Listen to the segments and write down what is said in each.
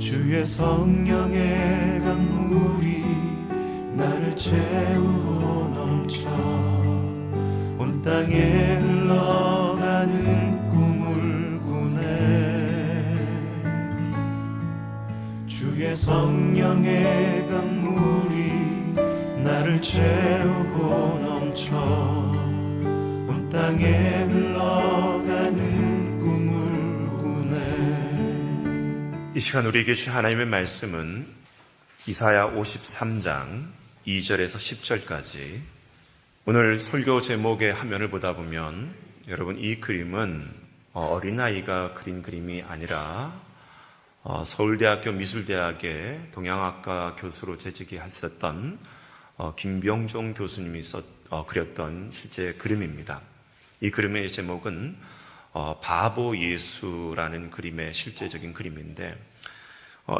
주의 성령의 강물이 나를 채우고 넘쳐 온 땅에 흘러가는 꿈을 꾸네. 주의 성령의 강물이 나를 채우고 넘쳐 온 땅에 흘러가는 꿈을 꾸네. 이 시간 우리에게 주신 하나님의 말씀은 이사야 53장 2절에서 10절까지. 오늘 설교 제목의 화면을 보다 보면 여러분, 이 그림은 어린아이가 그린 그림이 아니라 서울대학교 미술대학의 동양학과 교수로 재직이 했었던 김병종 교수님이 그렸던 실제 그림입니다. 이 그림의 제목은 바보 예수라는 그림의 실제적인 그림인데,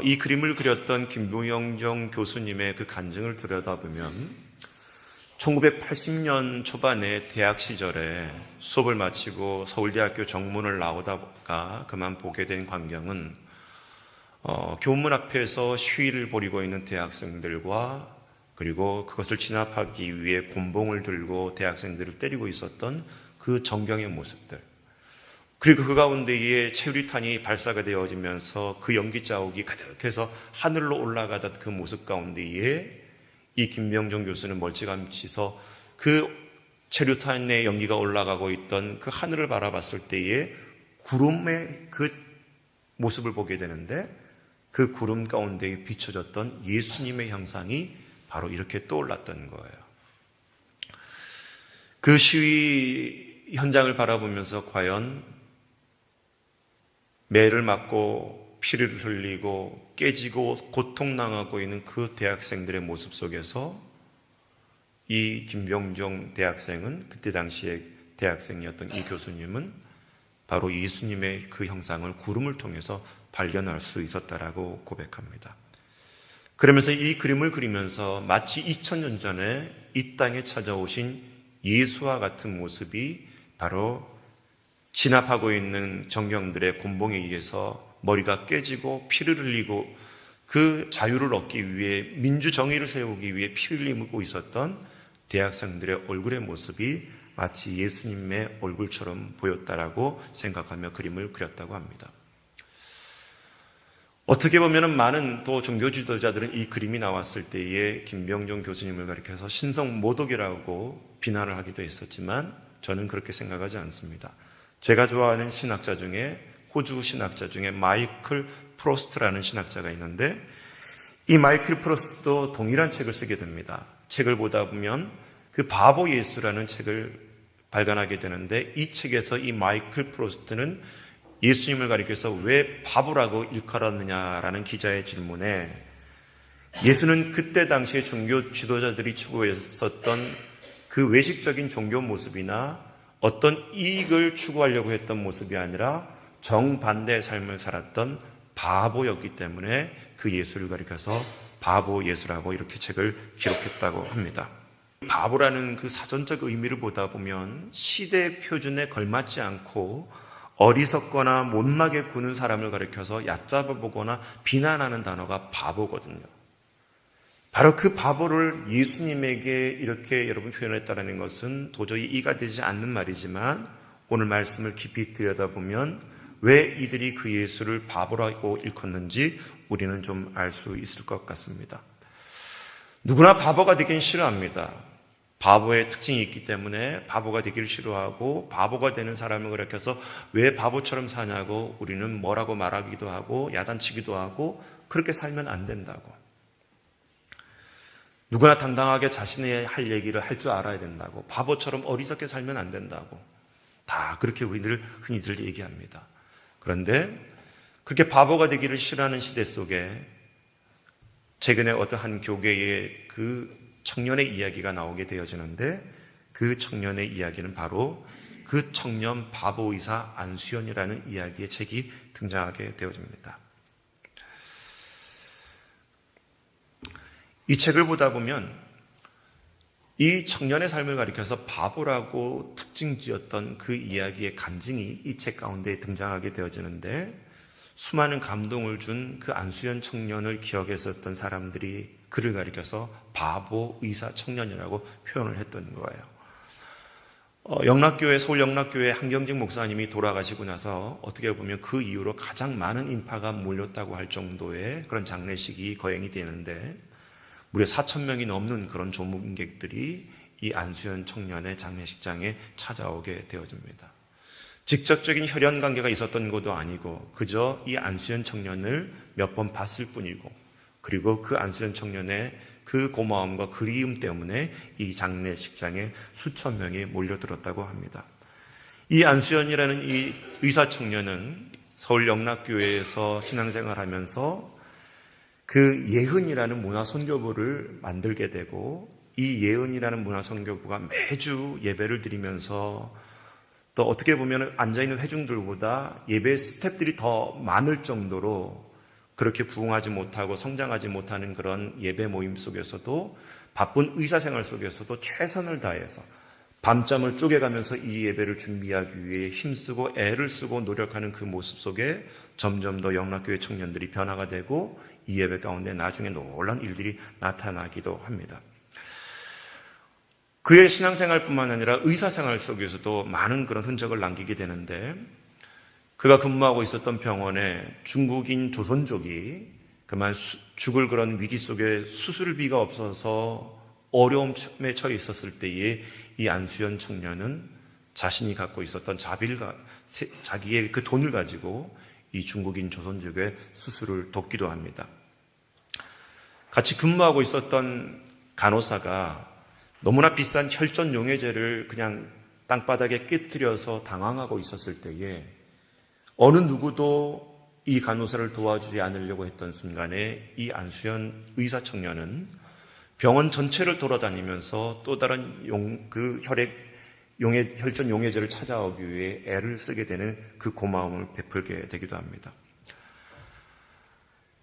이 그림을 그렸던 김병종 교수님의 그 간증을 들여다보면 1980년 초반에 대학 시절에 수업을 마치고 서울대학교 정문을 나오다가 그만 보게 된 광경은 교문 앞에서 시위를 벌이고 있는 대학생들과, 그리고 그것을 진압하기 위해 곤봉을 들고 대학생들을 때리고 있었던 그 정경의 모습들, 그리고 그 가운데에 체류탄이 발사가 되어지면서 그 연기 자국이 가득해서 하늘로 올라가던 그 모습 가운데에 이 김병종 교수는 멀찌감치 서 그 체류탄의 연기가 올라가고 있던 그 하늘을 바라봤을 때에 구름의 그 모습을 보게 되는데, 그 구름 가운데에 비춰졌던 예수님의 형상이 바로 이렇게 떠올랐던 거예요. 그 시위 현장을 바라보면서 과연 매를 맞고 피를 흘리고 깨지고 고통당하고 있는 그 대학생들의 모습 속에서 이 김병종 대학생은, 그때 당시에 대학생이었던 이 교수님은 바로 예수님의 그 형상을 구름을 통해서 발견할 수 있었다라고 고백합니다. 그러면서 이 그림을 그리면서 마치 2000년 전에 이 땅에 찾아오신 예수와 같은 모습이 바로 진압하고 있는 정경들의 곤봉에 의해서 머리가 깨지고 피를 흘리고 그 자유를 얻기 위해, 민주정의를 세우기 위해 피를 흘리고 있었던 대학생들의 얼굴의 모습이 마치 예수님의 얼굴처럼 보였다라고 생각하며 그림을 그렸다고 합니다. 어떻게 보면 많은 또 종교 지도자들은 이 그림이 나왔을 때에 김병종 교수님을 가리켜서 신성모독이라고 비난을 하기도 했었지만, 저는 그렇게 생각하지 않습니다. 제가 좋아하는 신학자 중에, 호주 신학자 중에 마이클 프로스트라는 신학자가 있는데, 이 마이클 프로스트도 동일한 책을 쓰게 됩니다. 책을 보다 보면 그 바보 예수라는 책을 발견하게 되는데, 이 책에서 이 마이클 프로스트는 예수님을 가리켜서 왜 바보라고 일컬었느냐라는 기자의 질문에, 예수는 그때 당시에 종교 지도자들이 추구했었던 그 외식적인 종교 모습이나 어떤 이익을 추구하려고 했던 모습이 아니라 정반대의 삶을 살았던 바보였기 때문에 그 예수를 가리켜서 바보 예수라고 이렇게 책을 기록했다고 합니다. 바보라는 그 사전적 의미를 보다 보면 시대 표준에 걸맞지 않고 어리석거나 못나게 구는 사람을 가리켜서 얕잡아 보거나 비난하는 단어가 바보거든요. 바로 그 바보를 예수님에게 이렇게 여러분 표현했다는 것은 도저히 이해가 되지 않는 말이지만, 오늘 말씀을 깊이 들여다보면 왜 이들이 그 예수를 바보라고 일컫는지 우리는 좀 알 수 있을 것 같습니다. 누구나 바보가 되긴 싫어합니다. 바보의 특징이 있기 때문에 바보가 되기를 싫어하고, 바보가 되는 사람을 가리켜서 왜 바보처럼 사냐고 우리는 뭐라고 말하기도 하고 야단치기도 하고, 그렇게 살면 안 된다고. 누구나 당당하게 자신의 할 얘기를 할 줄 알아야 된다고, 바보처럼 어리석게 살면 안 된다고, 다 그렇게 우리들 흔히들 얘기합니다. 그런데 그렇게 바보가 되기를 싫어하는 시대 속에 최근에 어떤 한 교계의 그 청년의 이야기가 나오게 되어지는데, 그 청년의 이야기는 바로 그 청년 바보의사 안수연이라는 이야기의 책이 등장하게 되어집니다. 이 책을 보다 보면 이 청년의 삶을 가리켜서 바보라고 특징 지었던 그 이야기의 간증이 이 책 가운데 등장하게 되어지는데, 수많은 감동을 준 그 안수현 청년을 기억했었던 사람들이 그를 가리켜서 바보 의사 청년이라고 표현을 했던 거예요. 서울 영락교회 한경직 목사님이 돌아가시고 나서 어떻게 보면 그 이후로 가장 많은 인파가 몰렸다고 할 정도의 그런 장례식이 거행이 되는데 무려 4,000명이 넘는 그런 조문객들이 이 안수현 청년의 장례식장에 찾아오게 되어집니다. 직접적인 혈연 관계가 있었던 것도 아니고 그저 이 안수현 청년을 몇 번 봤을 뿐이고 그리고 그 안수현 청년의 그 고마움과 그리움 때문에 이 장례식장에 수천 명이 몰려들었다고 합니다. 이 안수현이라는 이 의사 청년은 서울 영락교회에서 신앙생활하면서 그 예은이라는 문화선교부를 만들게 되고 이 예은이라는 문화선교부가 매주 예배를 드리면서 또 어떻게 보면 앉아있는 회중들보다 예배 스태프들이 더 많을 정도로 그렇게 부흥하지 못하고 성장하지 못하는 그런 예배 모임 속에서도 바쁜 의사생활 속에서도 최선을 다해서 밤잠을 쪼개가면서 이 예배를 준비하기 위해 힘쓰고 애를 쓰고 노력하는 그 모습 속에 점점 더 영락교회 청년들이 변화가 되고 이 예배 가운데 나중에 놀라운 일들이 나타나기도 합니다. 그의 신앙생활뿐만 아니라 의사생활 속에서도 많은 그런 흔적을 남기게 되는데 그가 근무하고 있었던 병원에 중국인 조선족이 그만 죽을 그런 위기 속에 수술비가 없어서 어려움에 처해 있었을 때에 이 안수현 청년은 자신이 갖고 있었던 자기의 그 돈을 가지고 이 중국인 조선족의 수술을 돕기도 합니다. 같이 근무하고 있었던 간호사가 너무나 비싼 혈전 용해제를 그냥 땅바닥에 깨뜨려서 당황하고 있었을 때에 어느 누구도 이 간호사를 도와주지 않으려고 했던 순간에 이 안수현 의사 청년은 병원 전체를 돌아다니면서 또 다른 혈전 용해제를 찾아오기 위해 애를 쓰게 되는 그 고마움을 베풀게 되기도 합니다.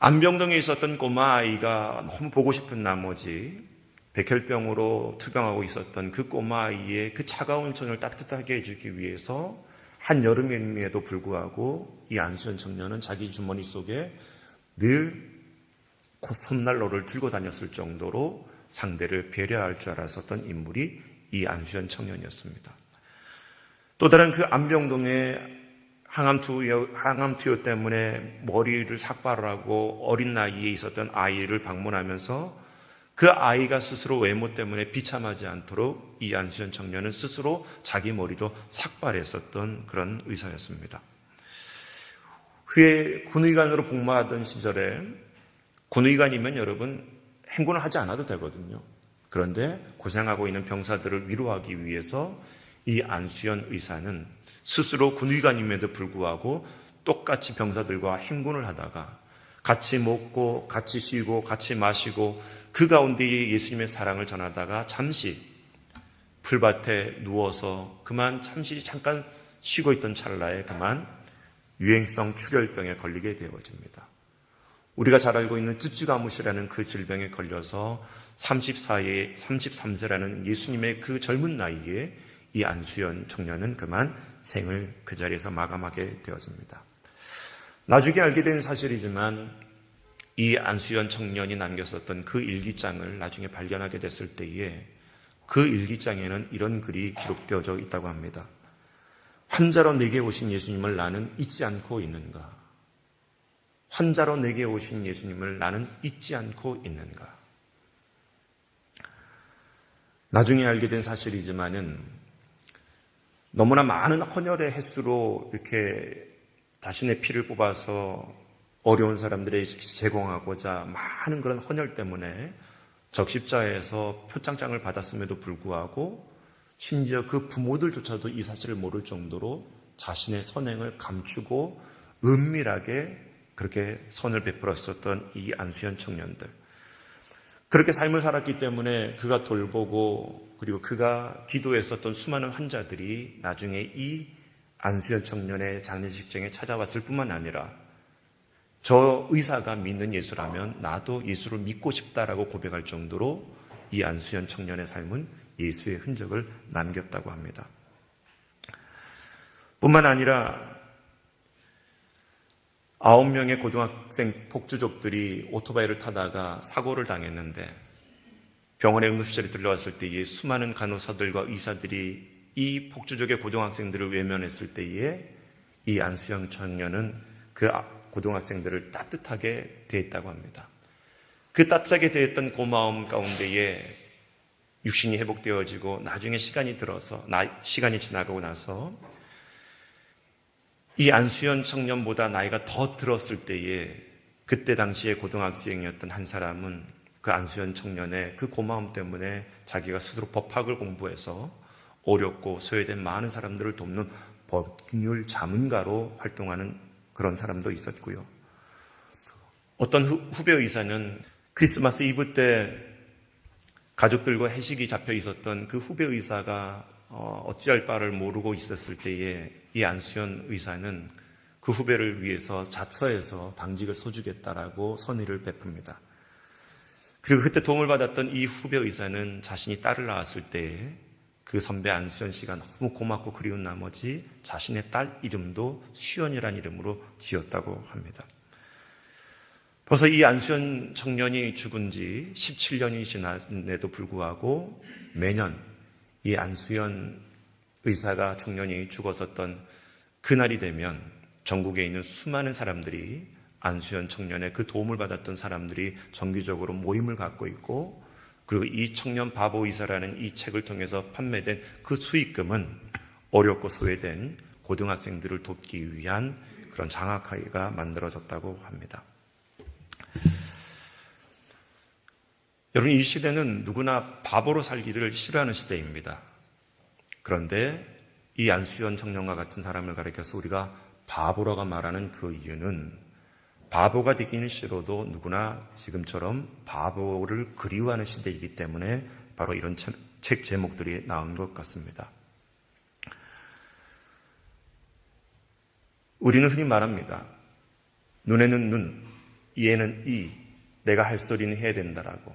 안병동에 있었던 꼬마 아이가 너무 보고 싶은 나머지 백혈병으로 투병하고 있었던 그 꼬마 아이의 그 차가운 손을 따뜻하게 해주기 위해서 한여름임에도 불구하고 이 안수현 청년은 자기 주머니 속에 늘 손난로를 들고 다녔을 정도로 상대를 배려할 줄 알았었던 인물이 이 안수현 청년이었습니다. 또 다른 그 안병동의 항암투여 때문에 머리를 삭발하고 어린 나이에 있었던 아이를 방문하면서 그 아이가 스스로 외모 때문에 비참하지 않도록 이 안수현 청년은 스스로 자기 머리도 삭발했었던 그런 의사였습니다. 후에 군의관으로 복무하던 시절에 군의관이면 여러분 행군을 하지 않아도 되거든요. 그런데 고생하고 있는 병사들을 위로하기 위해서 이 안수현 의사는 스스로 군의관임에도 불구하고 똑같이 병사들과 행군을 하다가 같이 먹고 같이 쉬고 같이 마시고 그 가운데에 예수님의 사랑을 전하다가 잠시 풀밭에 누워서 잠깐 쉬고 있던 찰나에 그만 유행성 출혈병에 걸리게 되어집니다. 우리가 잘 알고 있는 쯔쯔가무시라는 그 질병에 걸려서 33세라는 예수님의 그 젊은 나이에 이 안수현 청년은 그만 생을 그 자리에서 마감하게 되어집니다. 나중에 알게 된 사실이지만 이 안수현 청년이 남겼었던 그 일기장을 나중에 발견하게 됐을 때에 그 일기장에는 이런 글이 기록되어져 있다고 합니다. 환자로 내게 오신 예수님을 나는 잊지 않고 있는가? 환자로 내게 오신 예수님을 나는 잊지 않고 있는가? 나중에 알게 된 사실이지만은 너무나 많은 헌혈의 횟수로 이렇게 자신의 피를 뽑아서 어려운 사람들에게 제공하고자 많은 그런 헌혈 때문에 적십자에서 표창장을 받았음에도 불구하고 심지어 그 부모들조차도 이 사실을 모를 정도로 자신의 선행을 감추고 은밀하게 그렇게 선을 베풀었었던 이 안수현 청년들. 그렇게 삶을 살았기 때문에 그가 돌보고 그리고 그가 기도했었던 수많은 환자들이 나중에 이 안수현 청년의 장례식장에 찾아왔을 뿐만 아니라 저 의사가 믿는 예수라면 나도 예수를 믿고 싶다라고 고백할 정도로 이 안수현 청년의 삶은 예수의 흔적을 남겼다고 합니다. 뿐만 아니라 9명의 고등학생 폭주족들이 오토바이를 타다가 사고를 당했는데 병원에 응급실에 들려왔을 때에 수많은 간호사들과 의사들이 이 폭주족의 고등학생들을 외면했을 때에 이 안수영 청년은 그 고등학생들을 따뜻하게 대했다고 합니다. 그 따뜻하게 대했던 고마움 가운데에 육신이 회복되어지고 나중에 시간이 지나가고 나서 이 안수연 청년보다 나이가 더 들었을 때에 그때 당시에 고등학생이었던 한 사람은 그 안수연 청년의 그 고마움 때문에 자기가 스스로 법학을 공부해서 어렵고 소외된 많은 사람들을 돕는 법률 자문가로 활동하는 그런 사람도 있었고요. 어떤 후배 의사는 크리스마스 이브 때 가족들과 회식이 잡혀 있었던 그 후배 의사가 어찌할 바를 모르고 있었을 때에 이 안수연 의사는 그 후배를 위해서 자처해서 당직을 서주겠다라고 선의를 베풉니다. 그리고 그때 도움을 받았던 이 후배 의사는 자신이 딸을 낳았을 때에 그 선배 안수연 씨가 너무 고맙고 그리운 나머지 자신의 딸 이름도 수연이라는 이름으로 지었다고 합니다. 벌써 이 안수연 청년이 죽은 지 17년이 지났음에도 불구하고 매년 이 안수연 의사가 청년이 죽었었던 그날이 되면 전국에 있는 수많은 사람들이 안수연 청년의 그 도움을 받았던 사람들이 정기적으로 모임을 갖고 있고, 그리고 이 청년 바보 의사라는 이 책을 통해서 판매된 그 수익금은 어렵고 소외된 고등학생들을 돕기 위한 그런 장학회가 만들어졌다고 합니다. 여러분, 이 시대는 누구나 바보로 살기를 싫어하는 시대입니다. 그런데 이 안수연 청년과 같은 사람을 가리켜서 우리가 바보라고 말하는 그 이유는 바보가 되기는 싫어도 누구나 지금처럼 바보를 그리워하는 시대이기 때문에 바로 이런 책 제목들이 나온 것 같습니다. 우리는 흔히 말합니다. 눈에는 눈, 이에는 이, 내가 할 소리는 해야 된다라고.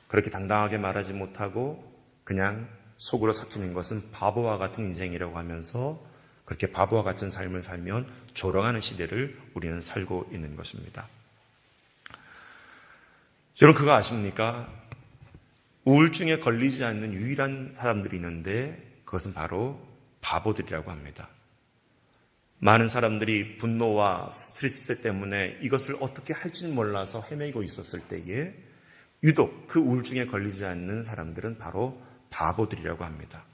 그렇게 당당하게 말하지 못하고 그냥 속으로 삭히는 것은 바보와 같은 인생이라고 하면서 그렇게 바보와 같은 삶을 살면 조롱하는 시대를 우리는 살고 있는 것입니다. 여러분, 그거 아십니까? 우울증에 걸리지 않는 유일한 사람들이 있는데 그것은 바로 바보들이라고 합니다. 많은 사람들이 분노와 스트레스 때문에 이것을 어떻게 할지 몰라서 헤매고 있었을 때에 유독 그 우울증에 걸리지 않는 사람들은 바로 바보들이라고 합니다.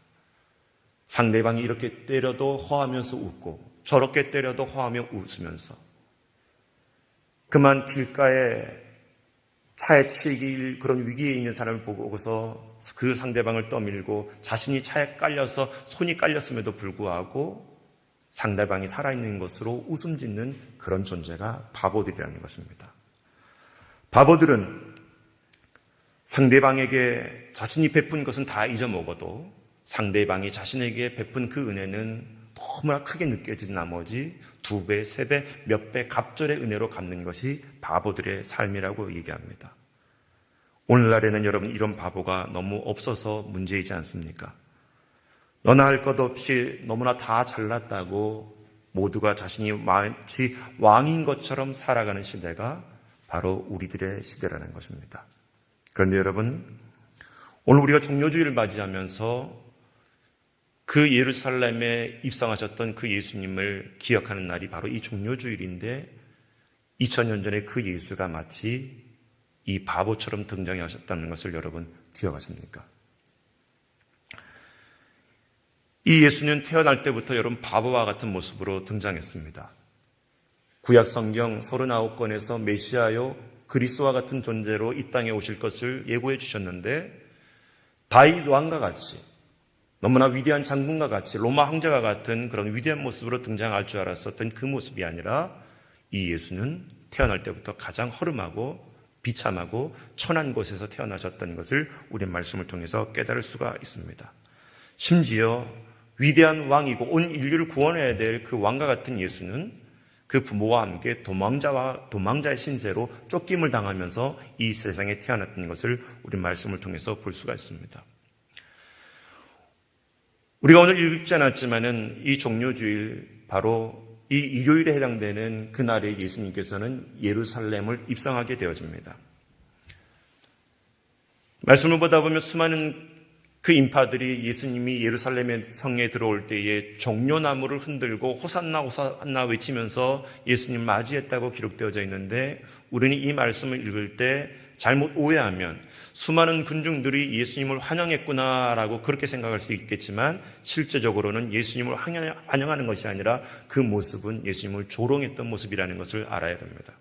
상대방이 이렇게 때려도 허하면서 웃고 저렇게 때려도 허하며 웃으면서 그만 길가에 차에 치이길 그런 위기에 있는 사람을 보고서 그 상대방을 떠밀고 자신이 차에 깔려서 손이 깔렸음에도 불구하고 상대방이 살아있는 것으로 웃음 짓는 그런 존재가 바보들이라는 것입니다. 바보들은 상대방에게 자신이 베푼 것은 다 잊어먹어도 상대방이 자신에게 베푼 그 은혜는 너무나 크게 느껴진 나머지 2배, 3배, 몇 배 갑절의 은혜로 갚는 것이 바보들의 삶이라고 얘기합니다. 오늘날에는 여러분 이런 바보가 너무 없어서 문제이지 않습니까? 너나 할 것 없이 너무나 다 잘났다고 모두가 자신이 마치 왕인 것처럼 살아가는 시대가 바로 우리들의 시대라는 것입니다. 그런데 여러분, 오늘 우리가 종료주일을 맞이하면서 그 예루살렘에 입성하셨던 그 예수님을 기억하는 날이 바로 이 종료주일인데 2000년 전에 그 예수가 마치 이 바보처럼 등장하셨다는 것을 여러분 기억하십니까? 이 예수는 태어날 때부터 여러분 바보와 같은 모습으로 등장했습니다. 구약 성경 39권에서 메시아요 그리스도와 같은 존재로 이 땅에 오실 것을 예고해 주셨는데 다윗 왕과 같이 너무나 위대한 장군과 같이 로마 황제와 같은 그런 위대한 모습으로 등장할 줄 알았었던 그 모습이 아니라 이 예수는 태어날 때부터 가장 허름하고 비참하고 천한 곳에서 태어나셨던 것을 우리 말씀을 통해서 깨달을 수가 있습니다. 심지어 위대한 왕이고 온 인류를 구원해야 될 그 왕과 같은 예수는 그 부모와 함께 도망자의 신세로 쫓김을 당하면서 이 세상에 태어났던 것을 우리 말씀을 통해서 볼 수가 있습니다. 우리가 오늘 읽지 않았지만은 이 종료주일 바로 이 일요일에 해당되는 그날에 예수님께서는 예루살렘을 입성하게 되어집니다. 말씀을 보다 보면 수많은 그 인파들이 예수님이 예루살렘의 성에 들어올 때에 종려나무를 흔들고 호산나 호산나 외치면서 예수님 맞이했다고 기록되어져 있는데, 우리는 이 말씀을 읽을 때 잘못 오해하면 수많은 군중들이 예수님을 환영했구나라고 그렇게 생각할 수 있겠지만, 실제적으로는 예수님을 환영하는 것이 아니라 그 모습은 예수님을 조롱했던 모습이라는 것을 알아야 됩니다.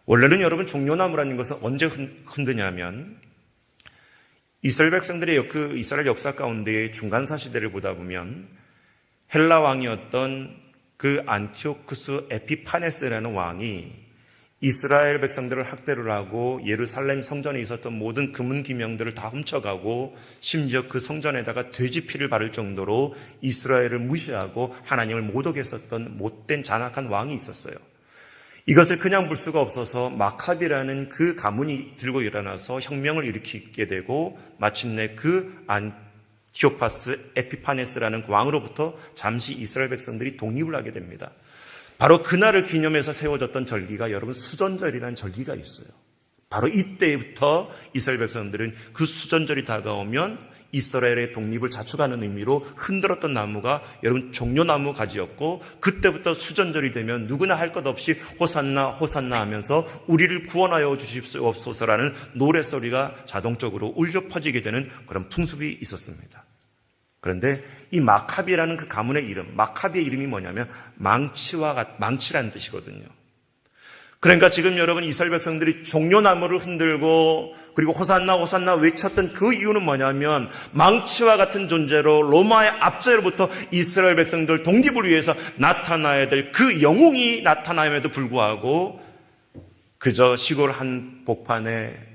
원래는 여러분, 종려나무라는 것은 언제 흔드냐면 이스라엘 백성들의 그 이스라엘 역사 가운데의 중간사 시대를 보다 보면 헬라 왕이었던 그 안티오쿠스 에피파네스라는 왕이 이스라엘 백성들을 학대를 하고 예루살렘 성전에 있었던 모든 금은 기명들을 다 훔쳐가고 심지어 그 성전에다가 돼지 피를 바를 정도로 이스라엘을 무시하고 하나님을 모독했었던 못된 잔악한 왕이 있었어요. 이것을 그냥 볼 수가 없어서 마카비라는 그 가문이 들고 일어나서 혁명을 일으키게 되고, 마침내 그 안티오파스 에피파네스라는 왕으로부터 잠시 이스라엘 백성들이 독립을 하게 됩니다. 바로 그날을 기념해서 세워졌던 절기가 여러분 수전절이라는 절기가 있어요. 바로 이때부터 이스라엘 백성들은 그 수전절이 다가오면 이스라엘의 독립을 자축하는 의미로 흔들었던 나무가 여러분 종려나무 가지였고, 그때부터 수전절이 되면 누구나 할 것 없이 호산나 호산나 하면서 우리를 구원하여 주십시옵소서라는 노랫소리가 자동적으로 울려 퍼지게 되는 그런 풍습이 있었습니다. 그런데 이 마카비라는 그 가문의 이름, 마카비의 이름이 뭐냐면 망치라는 뜻이거든요. 그러니까 지금 여러분 이스라엘 백성들이 종려나무를 흔들고 그리고 호산나 호산나 외쳤던 그 이유는 뭐냐면, 망치와 같은 존재로 로마의 압제로부터 이스라엘 백성들 독립을 위해서 나타나야 될 그 영웅이 나타남에도 불구하고 그저 시골 한 복판에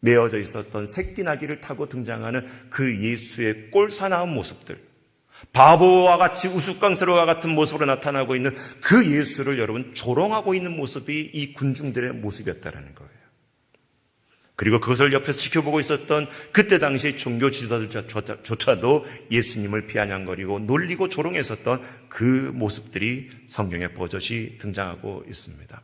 메어져 있었던 새끼나귀를 타고 등장하는 그 예수의 꼴사나운 모습들, 바보와 같이 우스꽝스러워와 같은 모습으로 나타나고 있는 그 예수를 여러분 조롱하고 있는 모습이 이 군중들의 모습이었다는 거예요. 그리고 그것을 옆에서 지켜보고 있었던 그때 당시 종교 지도자들조차도 예수님을 비아냥거리고 놀리고 조롱했었던 그 모습들이 성경에 버젓이 등장하고 있습니다.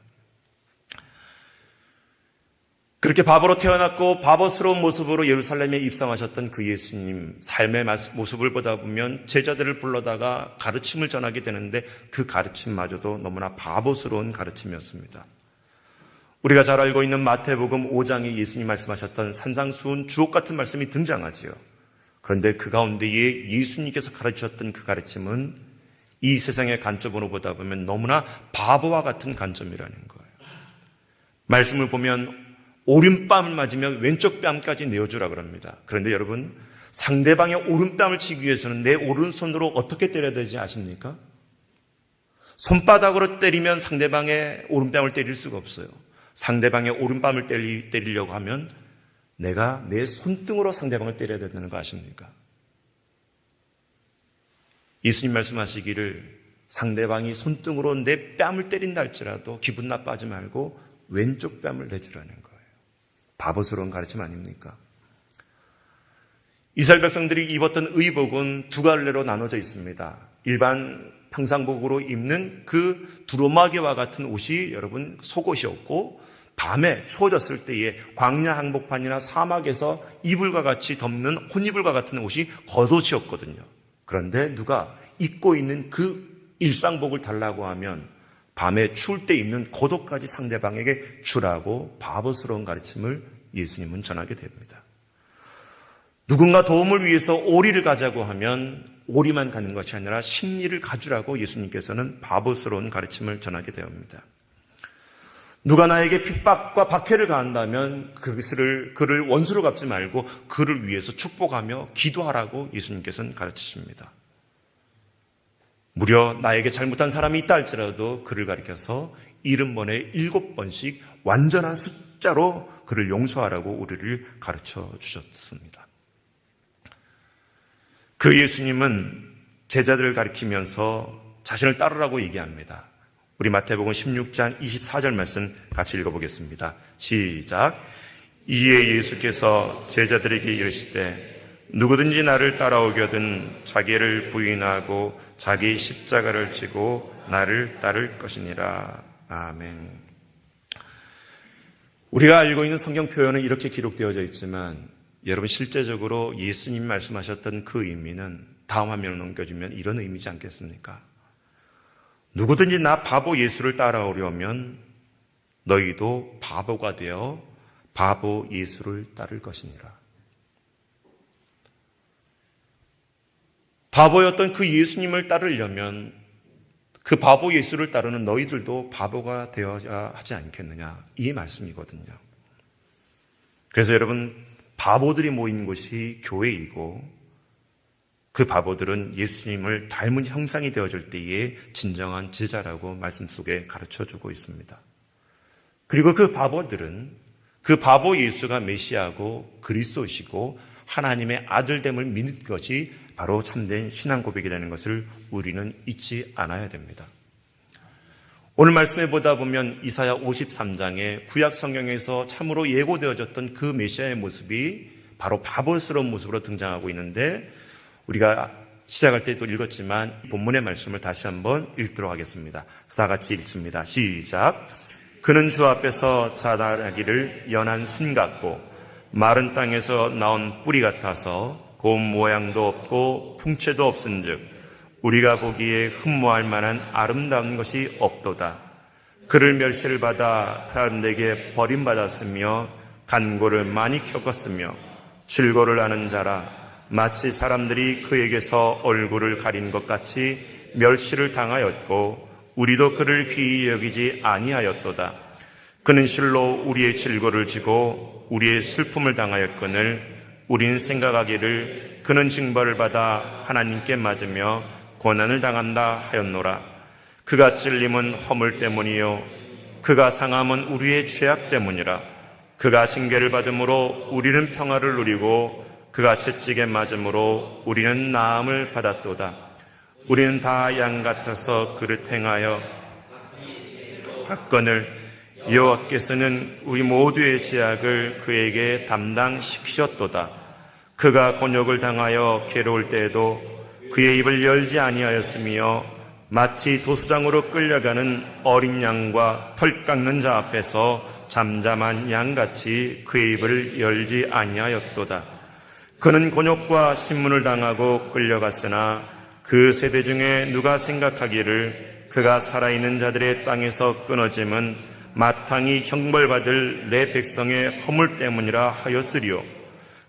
그렇게 바보로 태어났고 바보스러운 모습으로 예루살렘에 입성하셨던 그 예수님 삶의 모습을 보다 보면 제자들을 불러다가 가르침을 전하게 되는데, 그 가르침마저도 너무나 바보스러운 가르침이었습니다. 우리가 잘 알고 있는 마태복음 5장에 예수님 말씀하셨던 산상수훈 주옥 같은 말씀이 등장하지요. 그런데 그 가운데에 예수님께서 가르치셨던 그 가르침은 이 세상의 관점으로 보다 보면 너무나 바보와 같은 관점이라는 거예요. 말씀을 보면 오른뺨을 맞으면 왼쪽 뺨까지 내어주라 그럽니다. 그런데 여러분, 상대방의 오른뺨을 치기 위해서는 내 오른손으로 어떻게 때려야 되지 아십니까? 손바닥으로 때리면 상대방의 오른뺨을 때릴 수가 없어요. 상대방의 오른뺨을 때리려고 하면 내가 내 손등으로 상대방을 때려야 된다는 거 아십니까? 예수님 말씀하시기를 상대방이 손등으로 내 뺨을 때린다 할지라도 기분 나빠하지 말고 왼쪽 뺨을 내주라는 거예요. 바보스러운 가르침 아닙니까? 이스라엘 백성들이 입었던 의복은 두 갈래로 나눠져 있습니다. 일반 평상복으로 입는 그 두루마기와 같은 옷이 여러분 속옷이었고, 밤에 추워졌을 때에 광야 항복판이나 사막에서 이불과 같이 덮는 혼이불과 같은 옷이 겉옷이었거든요. 그런데 누가 입고 있는 그 일상복을 달라고 하면 밤에 추울 때 입는 겉옷까지 상대방에게 주라고 바보스러운 가르침을 예수님은 전하게 됩니다. 누군가 도움을 위해서 오리를 가자고 하면 오리만 가는 것이 아니라 심리를 가주라고 예수님께서는 바보스러운 가르침을 전하게 되옵니다. 누가 나에게 핍박과 박해를 가한다면 그를 원수로 갚지 말고 그를 위해서 축복하며 기도하라고 예수님께서는 가르치십니다. 무려 나에게 잘못한 사람이 있다 할지라도 그를 가리켜서 70번에 7번씩 완전한 숫자로 그를 용서하라고 우리를 가르쳐 주셨습니다. 그 예수님은 제자들을 가리키면서 자신을 따르라고 얘기합니다. 우리 마태복음 16장 24절 말씀 같이 읽어보겠습니다. 시작. 이에 예수께서 제자들에게 이르시되 누구든지 나를 따라오거든 자기를 부인하고 자기 십자가를 지고 나를 따를 것이니라. 아멘. 우리가 알고 있는 성경 표현은 이렇게 기록되어져 있지만 여러분 실제적으로 예수님이 말씀하셨던 그 의미는 다음 화면을 넘겨주면 이런 의미지 않겠습니까? 누구든지 나 바보 예수를 따라오려면 너희도 바보가 되어 바보 예수를 따를 것이니라. 바보였던 그 예수님을 따르려면 그 바보 예수를 따르는 너희들도 바보가 되어야 하지 않겠느냐, 이 말씀이거든요. 그래서 여러분, 바보들이 모인 곳이 교회이고 그 바보들은 예수님을 닮은 형상이 되어질 때에 진정한 제자라고 말씀 속에 가르쳐주고 있습니다. 그리고 그 바보들은 그 바보 예수가 메시아고 그리스도시고 하나님의 아들됨을 믿는 것이 바로 참된 신앙 고백이라는 것을 우리는 잊지 않아야 됩니다. 오늘 말씀에 보다 보면 이사야 53장에 구약 성경에서 참으로 예고되어졌던 그 메시아의 모습이 바로 바보스러운 모습으로 등장하고 있는데 우리가 시작할 때도 읽었지만 본문의 말씀을 다시 한번 읽도록 하겠습니다. 다 같이 읽습니다. 시작. 그는 주 앞에서 자라나기를 연한 순 같고 마른 땅에서 나온 뿌리 같아서 고운 모양도 없고 풍채도 없은즉 우리가 보기에 흠모할 만한 아름다운 것이 없도다. 그를 멸시를 받아 사람들에게 버림받았으며 간고를 많이 겪었으며 질고를 하는 자라 마치 사람들이 그에게서 얼굴을 가린 것 같이 멸시를 당하였고 우리도 그를 귀히 여기지 아니하였도다. 그는 실로 우리의 질고를 지고 우리의 슬픔을 당하였거늘 우리는 생각하기를 그는 징벌을 받아 하나님께 맞으며 고난을 당한다 하였노라. 그가 찔림은 허물 때문이요 그가 상함은 우리의 죄악 때문이라. 그가 징계를 받음으로 우리는 평화를 누리고 그가 채찍에 맞음으로 우리는 나음을 받았도다. 우리는 다 양 같아서 그릇 행하여 받거늘 여호와께서는 우리 모두의 죄악을 그에게 담당시키셨도다. 그가 곤욕을 당하여 괴로울 때에도 그의 입을 열지 아니하였으며 마치 도수장으로 끌려가는 어린 양과 털 깎는 자 앞에서 잠잠한 양같이 그의 입을 열지 아니하였도다. 그는 곤욕과 신문을 당하고 끌려갔으나 그 세대 중에 누가 생각하기를 그가 살아있는 자들의 땅에서 끊어짐은 마땅히 형벌받을 내 백성의 허물 때문이라 하였으리요.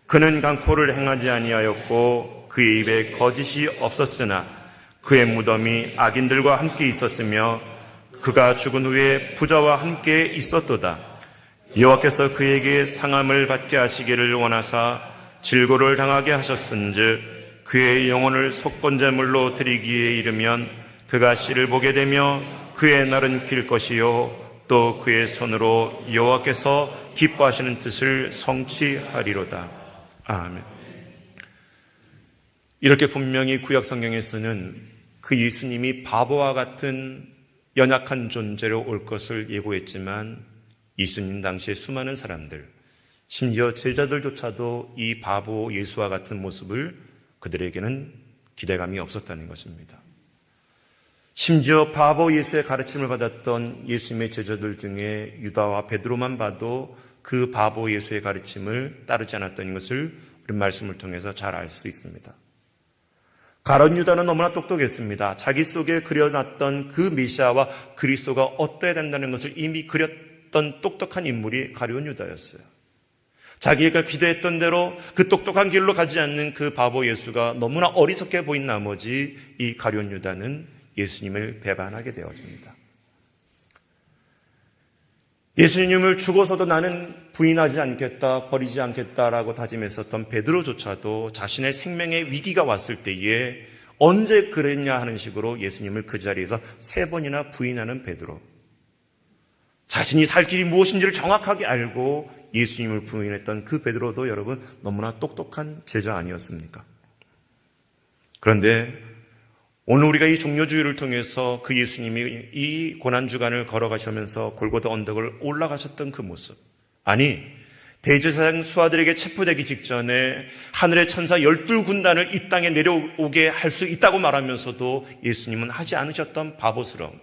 그는 강포를 행하지 아니하였고 그의 입에 거짓이 없었으나 그의 무덤이 악인들과 함께 있었으며 그가 죽은 후에 부자와 함께 있었도다. 여호와께서 그에게 상함을 받게 하시기를 원하사 질고를 당하게 하셨은즉 그의 영혼을 속건제물로 드리기에 이르면 그가 씨를 보게 되며 그의 날은 길 것이요 또 그의 손으로 여호와께서 기뻐하시는 뜻을 성취하리로다. 아멘. 이렇게 분명히 구약 성경에서는 그 예수님이 바보와 같은 연약한 존재로 올 것을 예고했지만 예수님 당시에 수많은 사람들, 심지어 제자들조차도 이 바보 예수와 같은 모습을 그들에게는 기대감이 없었다는 것입니다. 심지어 바보 예수의 가르침을 받았던 예수님의 제자들 중에 유다와 베드로만 봐도 그 바보 예수의 가르침을 따르지 않았던 것을 우리 말씀을 통해서 잘 알 수 있습니다. 가룟 유다는 너무나 똑똑했습니다. 자기 속에 그려놨던 그 메시아와 그리스도가 어떠해야 된다는 것을 이미 그렸던 똑똑한 인물이 가룟 유다였어요. 자기가 기대했던 대로 그 똑똑한 길로 가지 않는 그 바보 예수가 너무나 어리석게 보인 나머지 이 가룟 유다는 예수님을 배반하게 되어집니다. 예수님을 죽어서도 나는 부인하지 않겠다, 버리지 않겠다라고 다짐했었던 베드로조차도 자신의 생명의 위기가 왔을 때에 언제 그랬냐 하는 식으로 예수님을 그 자리에서 3번이나 부인하는 베드로. 자신이 살 길이 무엇인지를 정확하게 알고 예수님을 부인했던 그 베드로도 여러분 너무나 똑똑한 제자 아니었습니까? 그런데 오늘 우리가 이 종려주일을 통해서 그 예수님이 이 고난주간을 걸어가시면서 골고다 언덕을 올라가셨던 그 모습, 아니 대제사장 수하들에게 체포되기 직전에 하늘의 천사 12군단을 이 땅에 내려오게 할 수 있다고 말하면서도 예수님은 하지 않으셨던 바보스러움.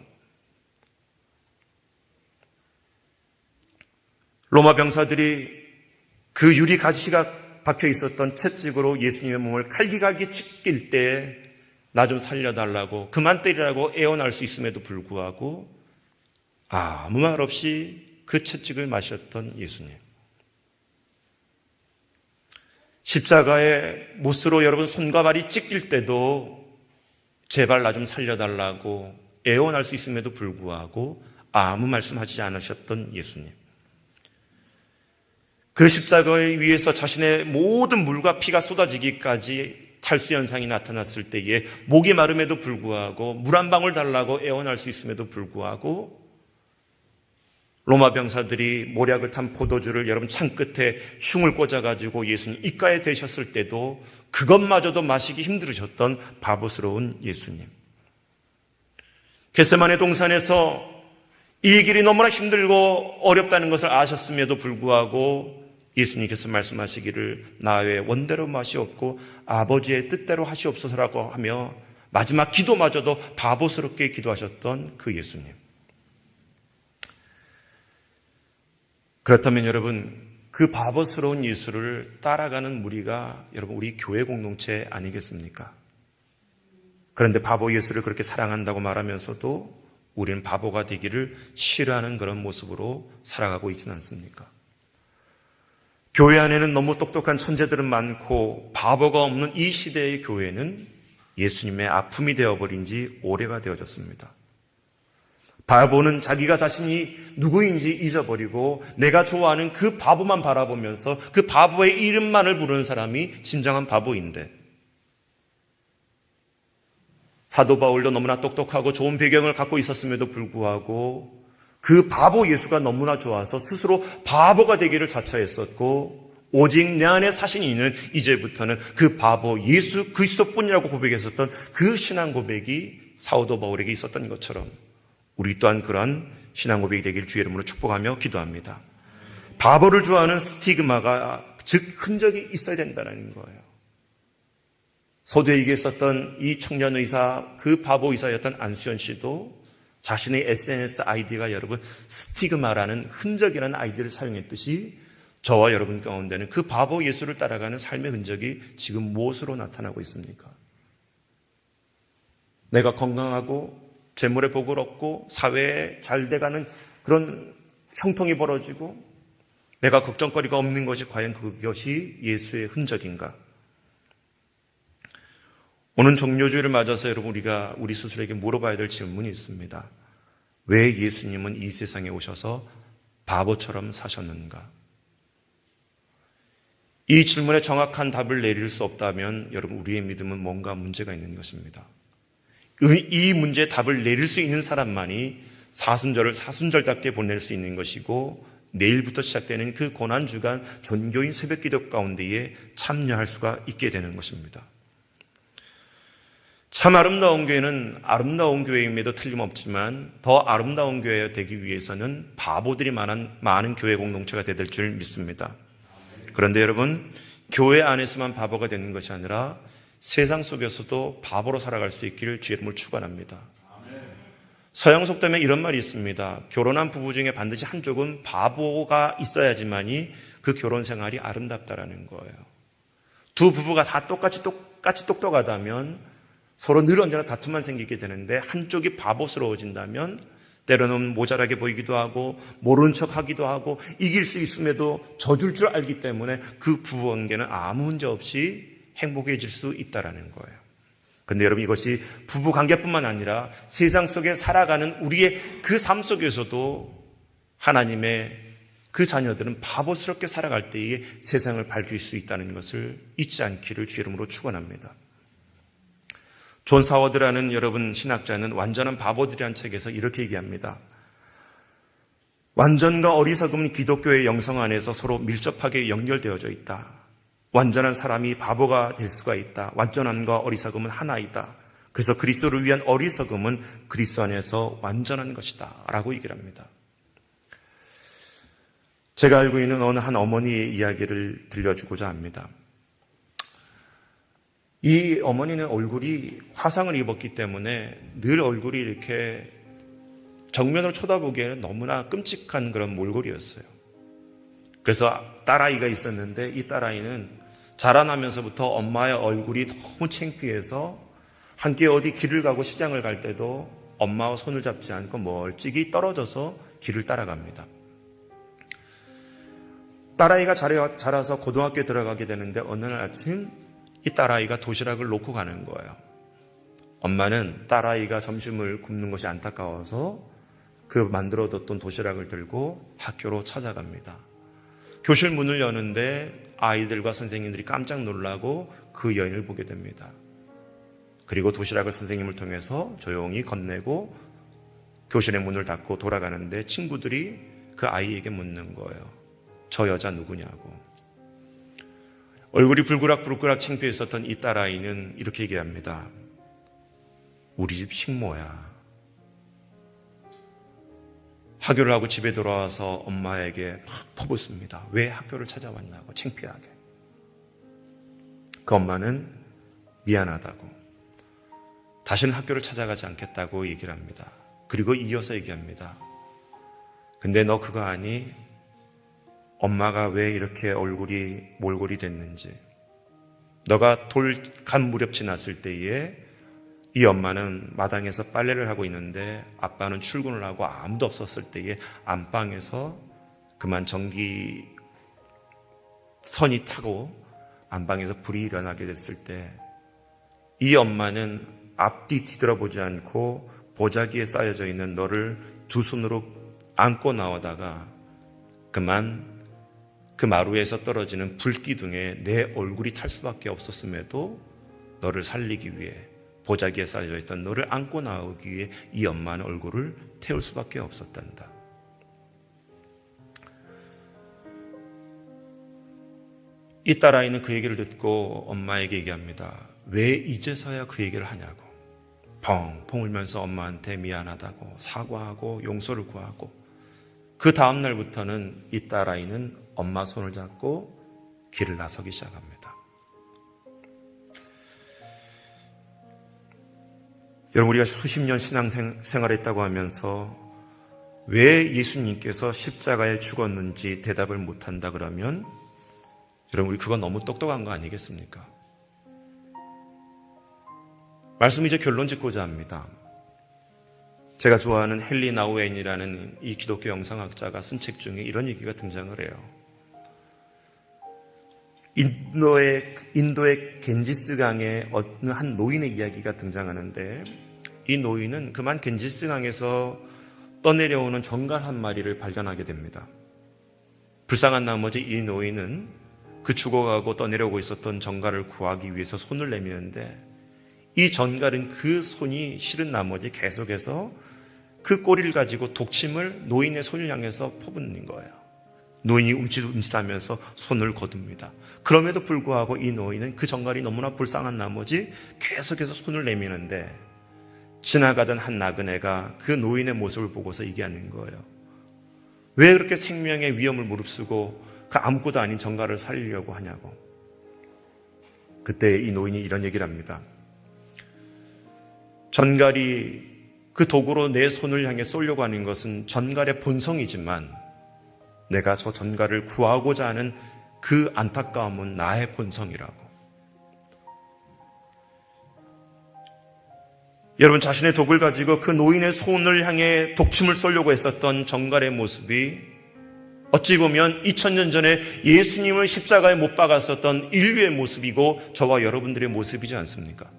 로마 병사들이 그 유리 가시가 박혀 있었던 채찍으로 예수님의 몸을 칼기갈기 찢길 때 나 좀 살려달라고 그만 때리라고 애원할 수 있음에도 불구하고 아무 말 없이 그 채찍을 마셨던 예수님. 십자가에 못으로 여러분 손과 발이 찢길 때도 제발 나 좀 살려달라고 애원할 수 있음에도 불구하고 아무 말씀하지 않으셨던 예수님. 그 십자가에 위에서 자신의 모든 물과 피가 쏟아지기까지 탈수 현상이 나타났을 때에 목이 마름에도 불구하고 물 한 방울 달라고 애원할 수 있음에도 불구하고 로마 병사들이 모략을 탄 포도주를 여러분 창 끝에 흉을 꽂아가지고 예수님 입가에 대셨을 때도 그것마저도 마시기 힘들으셨던 바보스러운 예수님. 겟세마네 동산에서 이 길이 너무나 힘들고 어렵다는 것을 아셨음에도 불구하고 예수님께서 말씀하시기를 나 외에 원대로 맛이 없고 아버지의 뜻대로 하시옵소서라고 하며 마지막 기도마저도 바보스럽게 기도하셨던 그 예수님. 그렇다면 여러분, 그 바보스러운 예수를 따라가는 무리가 여러분 우리 교회 공동체 아니겠습니까? 그런데 바보 예수를 그렇게 사랑한다고 말하면서도 우리는 바보가 되기를 싫어하는 그런 모습으로 살아가고 있지는 않습니까? 교회 안에는 너무 똑똑한 천재들은 많고 바보가 없는 이 시대의 교회는 예수님의 아픔이 되어버린 지 오래가 되어졌습니다. 바보는 자기가 자신이 누구인지 잊어버리고 내가 좋아하는 그 바보만 바라보면서 그 바보의 이름만을 부르는 사람이 진정한 바보인데, 사도 바울도 너무나 똑똑하고 좋은 배경을 갖고 있었음에도 불구하고 그 바보 예수가 너무나 좋아서 스스로 바보가 되기를 자처했었고, 오직 내 안에 사신이 있는 이제부터는 그 바보 예수 그리스도뿐이라고 고백했었던 그 신앙 고백이 사도 바울에게 있었던 것처럼 우리 또한 그러한 신앙 고백이 되기를 주의 이름으로 축복하며 기도합니다. 바보를 좋아하는 스티그마가 즉 흔적이 있어야 된다는 거예요. 서두에 얘기했었던 이 청년 의사, 그 바보 의사였던 안수현 씨도 자신의 SNS 아이디가 여러분 스티그마라는 흔적이라는 아이디를 사용했듯이 저와 여러분 가운데는 그 바보 예수를 따라가는 삶의 흔적이 지금 무엇으로 나타나고 있습니까? 내가 건강하고 재물의 복을 얻고 사회에 잘 돼가는 그런 형통이 벌어지고 내가 걱정거리가 없는 것이 과연 그것이 예수의 흔적인가? 오늘 종료주일을 맞아서 여러분 우리가 우리 스스로에게 물어봐야 될 질문이 있습니다. 왜 예수님은 이 세상에 오셔서 바보처럼 사셨는가? 이 질문에 정확한 답을 내릴 수 없다면 여러분 우리의 믿음은 뭔가 문제가 있는 것입니다. 이 문제에 답을 내릴 수 있는 사람만이 사순절을 사순절답게 보낼 수 있는 것이고 내일부터 시작되는 그 고난주간 전교인 새벽기도 가운데에 참여할 수가 있게 되는 것입니다. 참 아름다운 교회는 아름다운 교회임에도 틀림없지만 더 아름다운 교회가 되기 위해서는 바보들이 많은 교회 공동체가 되야 될 줄 믿습니다. 그런데 여러분, 교회 안에서만 바보가 되는 것이 아니라 세상 속에서도 바보로 살아갈 수 있기를 주의 이름으로 축원합니다. 서양 속담에 이런 말이 있습니다. 결혼한 부부 중에 반드시 한쪽은 바보가 있어야지만이 그 결혼 생활이 아름답다라는 거예요. 두 부부가 다 똑같이 똑똑하다면 서로 늘 언제나 다툼만 생기게 되는데 한쪽이 바보스러워진다면 때로는 모자라게 보이기도 하고 모르는 척하기도 하고 이길 수 있음에도 져줄 줄 알기 때문에 그 부부관계는 아무 문제 없이 행복해질 수 있다는 거예요. 그런데 여러분 이것이 부부관계뿐만 아니라 세상 속에 살아가는 우리의 그 삶 속에서도 하나님의 그 자녀들은 바보스럽게 살아갈 때에 세상을 밝힐 수 있다는 것을 잊지 않기를 주의 이름으로 축원합니다. 존 사워드라는 여러분 신학자는 완전한 바보들이라는 책에서 이렇게 얘기합니다. 완전과 어리석음은 기독교의 영성 안에서 서로 밀접하게 연결되어져 있다. 완전한 사람이 바보가 될 수가 있다. 완전함과 어리석음은 하나이다. 그래서 그리스도를 위한 어리석음은 그리스도 안에서 완전한 것이다 라고 얘기를 합니다. 제가 알고 있는 어느 한 어머니의 이야기를 들려주고자 합니다. 이 어머니는 얼굴이 화상을 입었기 때문에 늘 얼굴이 이렇게 정면으로 쳐다보기에는 너무나 끔찍한 그런 몰골이었어요. 그래서 딸아이가 있었는데 이 딸아이는 자라나면서부터 엄마의 얼굴이 너무 창피해서 함께 어디 길을 가고 시장을 갈 때도 엄마와 손을 잡지 않고 멀찍이 떨어져서 길을 따라갑니다. 딸아이가 자라서 고등학교에 들어가게 되는데 어느 날 아침 이 딸아이가 도시락을 놓고 가는 거예요. 엄마는 딸아이가 점심을 굶는 것이 안타까워서 그 만들어뒀던 도시락을 들고 학교로 찾아갑니다. 교실 문을 여는데 아이들과 선생님들이 깜짝 놀라고 그 여인을 보게 됩니다. 그리고 도시락을 선생님을 통해서 조용히 건네고 교실의 문을 닫고 돌아가는데 친구들이 그 아이에게 묻는 거예요. 저 여자 누구냐고. 얼굴이 불그락불그락 창피해 있었던 이 딸아이는 이렇게 얘기합니다. 우리 집 식모야. 학교를 하고 집에 돌아와서 엄마에게 막 퍼붓습니다. 왜 학교를 찾아왔냐고 창피하게. 그 엄마는 미안하다고. 다시는 학교를 찾아가지 않겠다고 얘기를 합니다. 그리고 이어서 얘기합니다. 근데 너 그거 아니? 엄마가 왜 이렇게 얼굴이 몰골이 됐는지. 너가 돌간 무렵 지났을 때에 이 엄마는 마당에서 빨래를 하고 있는데 아빠는 출근을 하고 아무도 없었을 때에 안방에서 그만 전기 선이 타고 안방에서 불이 일어나게 됐을 때 이 엄마는 앞뒤 뒤돌아보지 않고 보자기에 쌓여져 있는 너를 두 손으로 안고 나오다가 그만 그 마루에서 떨어지는 불기둥에 내 얼굴이 탈 수밖에 없었음에도 너를 살리기 위해 보자기에 쌓여져 있던 너를 안고 나오기 위해 이 엄마는 얼굴을 태울 수밖에 없었단다. 이 딸아이는 그 얘기를 듣고 엄마에게 얘기합니다. 왜 이제서야 그 얘기를 하냐고. 펑펑 울면서 엄마한테 미안하다고 사과하고 용서를 구하고 그 다음 날부터는 이 딸아이는 엄마 손을 잡고 길을 나서기 시작합니다. 여러분, 우리가 수십 년 신앙생활을 했다고 하면서 왜 예수님께서 십자가에 죽었는지 대답을 못한다 그러면 여러분, 우리 그건 너무 똑똑한 거 아니겠습니까? 말씀 이제 결론 짓고자 합니다. 제가 좋아하는 헨리 나우엔이라는 이 기독교 영성학자가 쓴 책 중에 이런 얘기가 등장을 해요. 인도의 겐지스강에 어느 한 노인의 이야기가 등장하는데 이 노인은 그만 겐지스강에서 떠내려오는 정갈 한 마리를 발견하게 됩니다. 불쌍한 나머지 이 노인은 그 죽어가고 떠내려오고 있었던 정갈을 구하기 위해서 손을 내미는데 이 정갈은 그 손이 싫은 나머지 계속해서 그 꼬리를 가지고 독침을 노인의 손을 향해서 퍼붓는 거예요. 노인이 움찔움찔하면서 손을 거둡니다. 그럼에도 불구하고 이 노인은 그 정갈이 너무나 불쌍한 나머지 계속해서 손을 내미는데 지나가던 한 나그네가 그 노인의 모습을 보고서 얘기하는 거예요. 왜 그렇게 생명의 위험을 무릅쓰고 그 아무것도 아닌 정갈을 살리려고 하냐고. 그때 이 노인이 이런 얘기를 합니다. 전갈이 그 도구로 내 손을 향해 쏘려고 하는 것은 전갈의 본성이지만 내가 저 전갈을 구하고자 하는 그 안타까움은 나의 본성이라고. 여러분, 자신의 독을 가지고 그 노인의 손을 향해 독침을 쏘려고 했었던 전갈의 모습이 어찌 보면 2000년 전에 예수님을 십자가에 못 박았었던 인류의 모습이고 저와 여러분들의 모습이지 않습니까?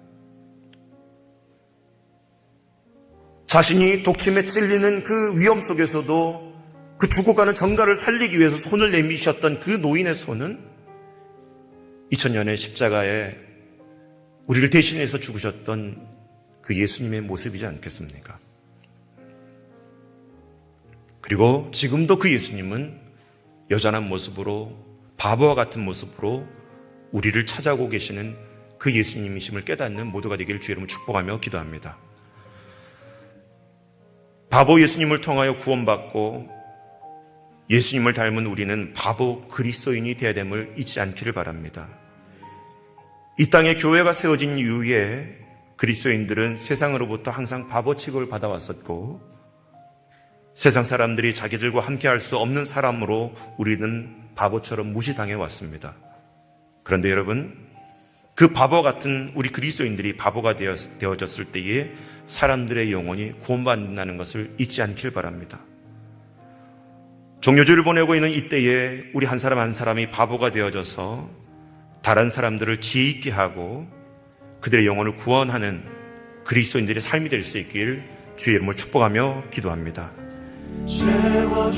자신이 독침에 찔리는 그 위험 속에서도 그 죽어가는 전갈을 살리기 위해서 손을 내미셨던 그 노인의 손은 2000년의 십자가에 우리를 대신해서 죽으셨던 그 예수님의 모습이지 않겠습니까? 그리고 지금도 그 예수님은 여전한 모습으로 바보와 같은 모습으로 우리를 찾아오고 계시는 그 예수님이심을 깨닫는 모두가 되기를 주의 이름으로 축복하며 기도합니다. 바보 예수님을 통하여 구원받고 예수님을 닮은 우리는 바보 그리스도인이 되어야 됨을 잊지 않기를 바랍니다. 이 땅에 교회가 세워진 이후에 그리스도인들은 세상으로부터 항상 바보 취급을 받아왔었고, 세상 사람들이 자기들과 함께할 수 없는 사람으로 우리는 바보처럼 무시당해 왔습니다. 그런데 여러분, 그 바보 같은 우리 그리스도인들이 바보가 되어졌을 때에 사람들의 영혼이 구원받는다는 것을 잊지 않길 바랍니다. 종료주를 보내고 있는 이때에 우리 한 사람 한 사람이 바보가 되어져서 다른 사람들을 지혜 있게 하고 그들의 영혼을 구원하는 그리스도인들의 삶이 될 수 있길 주의 이름으로 축복하며 기도합니다. 채워주소서.